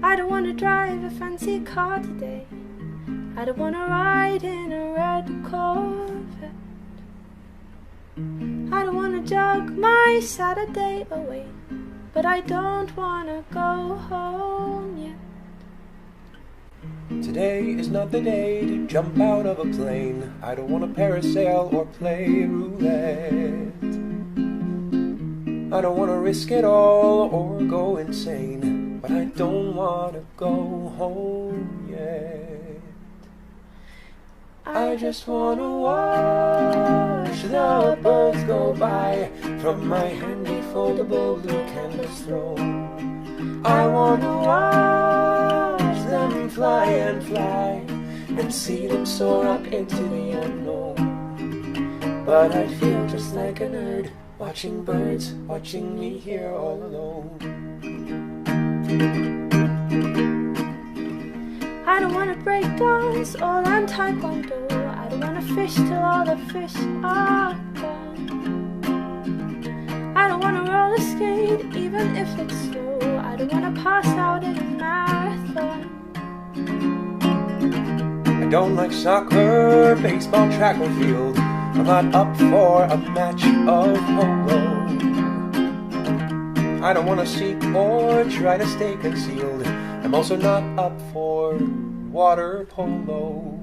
I don't want to drive a fancy car today. I don't want to ride in a red Corvette. I don't want to jog my Saturday away, but I don't want to go home yet. Today is not the day to jump out of a plane. I don't want to parasail or play roulette. I don't want to risk it all or go insane, but I don't want to go home yet. I just want to watch the birds go by from my handy foldable blue canvas throne. I want to watch them fly and fly and see them soar up into the unknown. But I feel just like a nerd watching birds, watching me here all alone. I don't want to break dance or learn taekwondo. I don't want to fish till all the fish are gone. I don't want to roller skate even if it's snow. I don't want to pass out in a marathon. I don't like soccer, baseball, track or field. I'm not up for a match of polo. I don't want to seek or try to stay concealed. I'm also not up for water polo.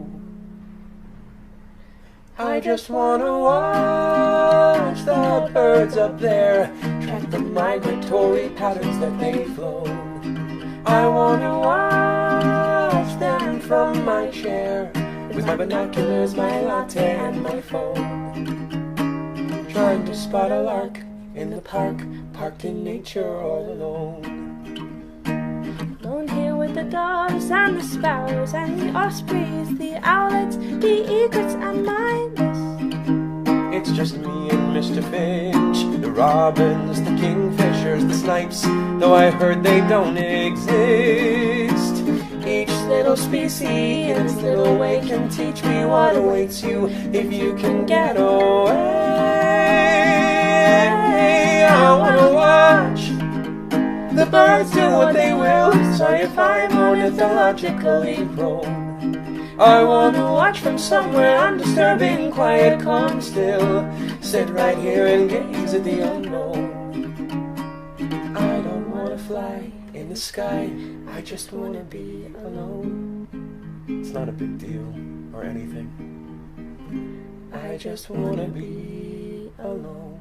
I just want to watch the birds up there, track the migratory patterns that they've flown. I want to watch them from my chair, with my binoculars, my latte and my phone, trying to spot a lark in the park, parked in nature all alone. Alone here with the doves and the sparrows and the ospreys, the owlets, the egrets and my miss. It's just me and Mr. Finch, the robins, the kingfishers, the snipes, though I heard they don't exist. Each little species in its little way can teach me what awaits you if you can get away. I wanna watch the birds do what they will. Sorry if I'm ornithologically prone. I want to watch from somewhere undisturbing, quiet, calm, still. Sit right here and gaze at the unknown. I don't want to fly in the sky, I just want to be alone. It's not a big deal or anything. I just want to be alone.